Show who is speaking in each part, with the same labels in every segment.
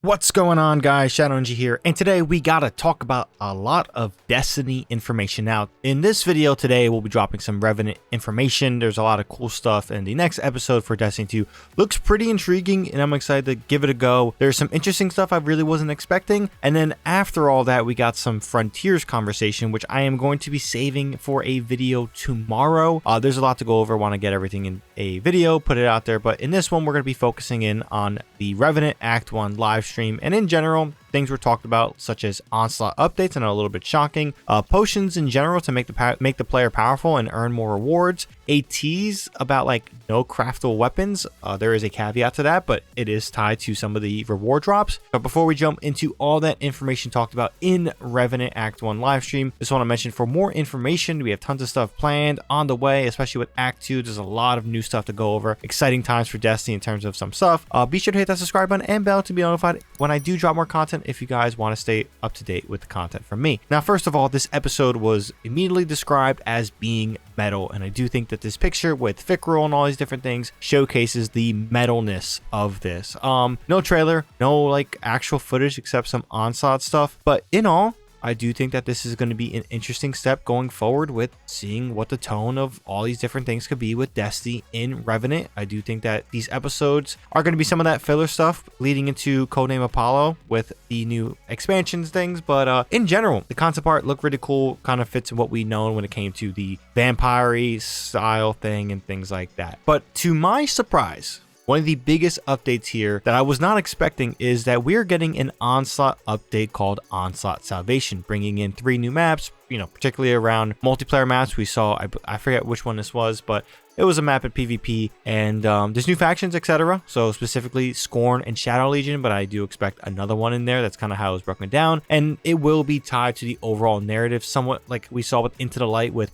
Speaker 1: What's going on, guys? ShadowNinja here, and today we gotta talk about a lot of Destiny information. Now, in this video today, we'll be dropping some Revenant information. There's a lot of cool stuff, and the next episode for Destiny 2 looks pretty intriguing, and I'm excited to give it a go. There's some interesting stuff I really wasn't expecting, and then after all that, we got some Frontiers conversation, which I am going to be saving for a video tomorrow. There's a lot to go over. I want to get everything in a video, put it out there, but in this one, we're going to be focusing in on the Revenant Act 1 live stream, and in general, things were talked about, such as Onslaught updates, and a little bit shocking, potions in general to make the player powerful and earn more rewards, a tease about like no craftable weapons. There is a caveat to that, but it is tied to some of the reward drops. But before we jump into all that information talked about in Revenant Act 1 livestream, just want to mention, for more information, we have tons of stuff planned on the way, especially with Act 2. There's a lot of new stuff to go over. Exciting times for Destiny in terms of some stuff. Be sure to hit that subscribe button and bell to be notified when I do drop more content, if you guys want to stay up to date with the content from me. Now, first of all, this episode was immediately described as being metal, and I do think that this picture with fikrul and all these different things showcases the metalness of this. No trailer, no like actual footage except some Onslaught stuff, but in all, I do think that this is going to be an interesting step going forward with seeing what the tone of all these different things could be with Destiny in Revenant. I do think that these episodes are going to be some of that filler stuff leading into Codename Apollo with the new expansions things, but in general, the concept art looked really cool, kind of fits in what we know when it came to the vampire-y style thing and things like that. But to my surprise, one of the biggest updates here that I was not expecting is that we're getting an Onslaught update called Onslaught Salvation, bringing in 3 new maps, particularly around multiplayer maps. We saw, I forget which one this was, but it was a map at PvP, and there's new factions, etc. So specifically Scorn and Shadow Legion, but I do expect another one in there. That's kind of how it was broken down, and it will be tied to the overall narrative, somewhat like we saw with Into the Light with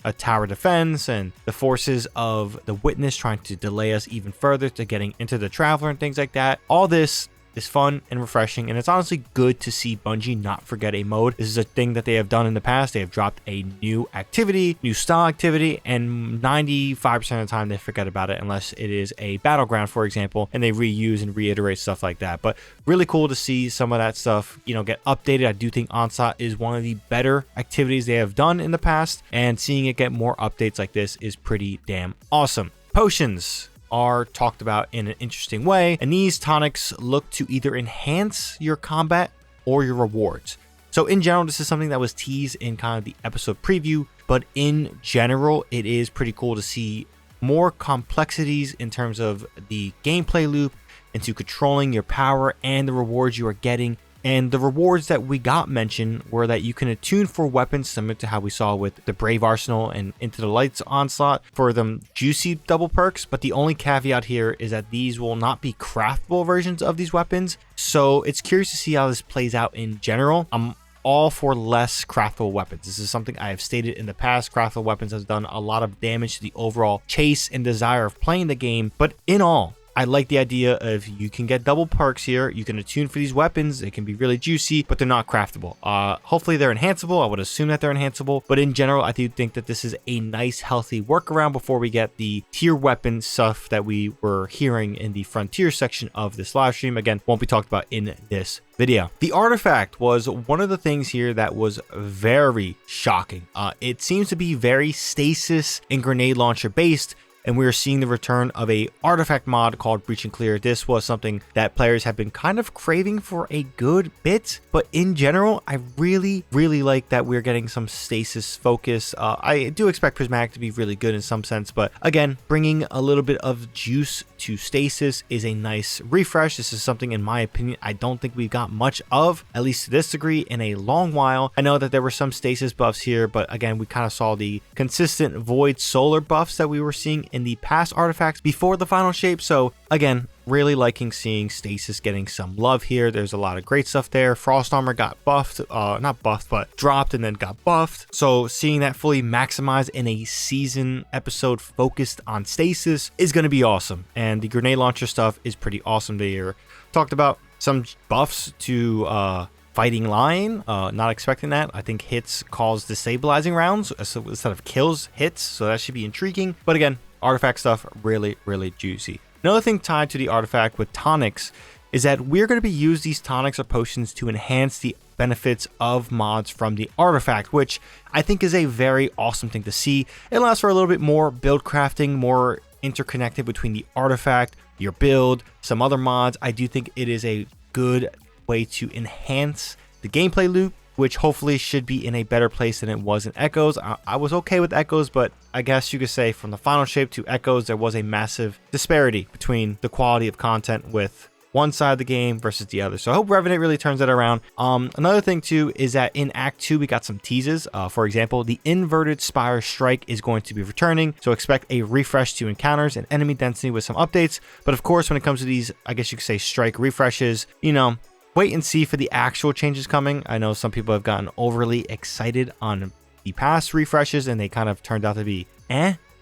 Speaker 1: a tower defense and the forces of the Witness trying to delay us even further to getting into the Traveler and things like that. All this is fun and refreshing, and it's honestly good to see Bungie not forget a mode. This is a thing that they have done in the past. They have dropped a new activity, new style activity, and 95% of the time they forget about it unless it is a battleground, for example, and they reuse and reiterate stuff like that. But really cool to see some of that stuff, get updated. I do think Onslaught is one of the better activities they have done in the past, and seeing it get more updates like this is pretty damn awesome. Potions are talked about in an interesting way, and these tonics look to either enhance your combat or your rewards. So in general, this is something that was teased in kind of the episode preview, but in general, it is pretty cool to see more complexities in terms of the gameplay loop into controlling your power and the rewards you are getting. And the rewards that we got mentioned were that you can attune for weapons, similar to how we saw with the Brave Arsenal and Into the Lights Onslaught, for them juicy double perks. But the only caveat here is that these will not be craftable versions of these weapons. So it's curious to see how this plays out in general. I'm all for less craftable weapons. This is something I have stated in the past. Craftable weapons has done a lot of damage to the overall chase and desire of playing the game. But in all, I like the idea of you can get double perks here. You can attune for these weapons. They can be really juicy, but they're not craftable. Hopefully they're enhanceable. I would assume that they're enhanceable, but in general, I do think that this is a nice, healthy workaround before we get the tier weapon stuff that we were hearing in the Frontier section of this live stream. Again, won't be talked about in this video. The artifact was one of the things here that was very shocking. It seems to be very stasis and grenade launcher based, and we are seeing the return of a artifact mod called Breach and Clear. This was something that players have been kind of craving for a good bit, but in general, I really like that we're getting some stasis focus. I do expect Prismatic to be really good in some sense, but again, bringing a little bit of juice to stasis is a nice refresh. This is something, in my opinion, I don't think we've got much of, at least to this degree, in a long while. I know that there were some stasis buffs here, but again, we kind of saw the consistent void solar buffs that we were seeing in the past artifacts before the final shape. So again, really liking seeing stasis getting some love here. There's a lot of great stuff there. Frost armor got buffed, not buffed, but dropped and then got buffed. So seeing that fully maximized in a season episode focused on stasis is going to be awesome. And the grenade launcher stuff is pretty awesome there. Talked about some buffs to Fighting Lion, not expecting that. I think hits cause destabilizing rounds instead of kills, hits, so that should be intriguing. But again, artifact stuff, really juicy. Another thing tied to the artifact with tonics is that we're going to be use these tonics or potions to enhance the benefits of mods from the artifact, which I think is a very awesome thing to see. It allows for a little bit more build crafting, more interconnected between the artifact, your build, some other mods. I do think it is a good way to enhance the gameplay loop, which hopefully should be in a better place than it was in Echoes. I was okay with Echoes, but I guess you could say from the final shape to Echoes, there was a massive disparity between the quality of content with one side of the game versus the other. So I hope Revenant really turns that around. Another thing too is that in Act 2 we got some teases. For example, the inverted spire strike is going to be returning, so expect a refresh to encounters and enemy density with some updates. But of course, when it comes to these, I guess you could say strike refreshes, you know, wait and see for the actual changes coming. I know some people have gotten overly excited on the past refreshes and they kind of turned out to be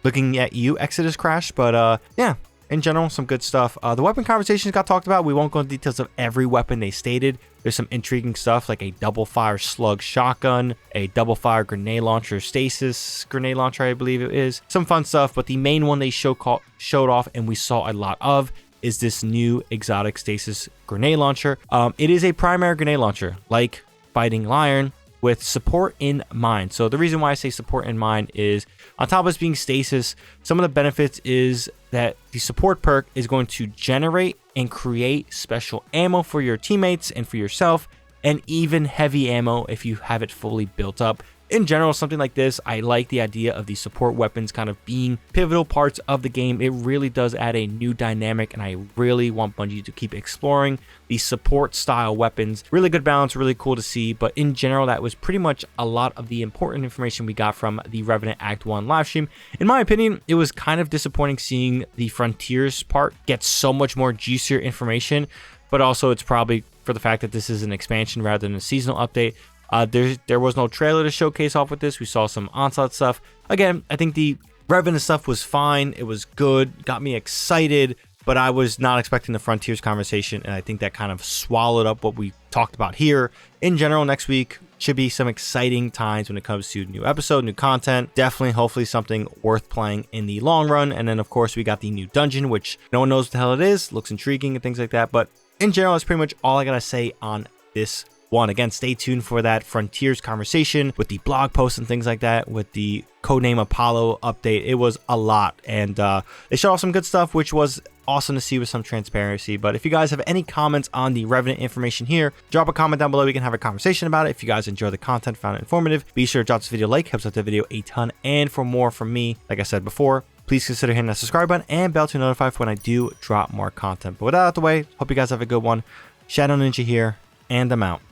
Speaker 1: looking at you, Exodus Crash. But yeah, in general, some good stuff. The weapon conversations got talked about. We won't go into details of every weapon they stated. There's some intriguing stuff like a double fire slug shotgun, a double fire grenade launcher, stasis grenade launcher, I believe it is. Some fun stuff, but the main one they showed off and we saw a lot of is this new exotic stasis grenade launcher. It is a primary grenade launcher, like Fighting Lion, with support in mind. So the reason why I say support in mind is on top of this being stasis, some of the benefits is that the support perk is going to generate and create special ammo for your teammates and for yourself, and even heavy ammo if you have it fully built up. In general, something like this, I like the idea of the support weapons kind of being pivotal parts of the game. It really does add a new dynamic, and I really want Bungie to keep exploring the support style weapons. Really good balance, really cool to see. But in general, that was pretty much a lot of the important information we got from the Revenant Act 1 livestream. In my opinion, it was kind of disappointing seeing the Frontiers part get so much more juicier information, but also it's probably for the fact that this is an expansion rather than a seasonal update. There was no trailer to showcase off with this. We saw some Onslaught stuff. Again, I think the Revenant stuff was fine. It was good, got me excited, but I was not expecting the Frontiers conversation, and I think that kind of swallowed up what we talked about here. In general, next week should be some exciting times when it comes to new episode, new content. Definitely, hopefully something worth playing in the long run. And then, of course, we got the new dungeon, which no one knows what the hell it is. Looks intriguing and things like that. But in general, that's pretty much all I gotta say on this one. Again, stay tuned for that Frontiers conversation with the blog posts and things like that, with the Codename Apollo update. It was a lot, and they showed off some good stuff, which was awesome to see with some transparency. But if you guys have any comments on the Revenant information here, drop a comment down below. We can have a conversation about it. If you guys enjoy the content, found it informative, be sure to drop this video a like, helps out the video a ton. And for more from me, like I said before, please consider hitting that subscribe button and bell to notify for when I do drop more content. But with that out of the way, hope you guys have a good one. ShadowNinja here, and I'm out.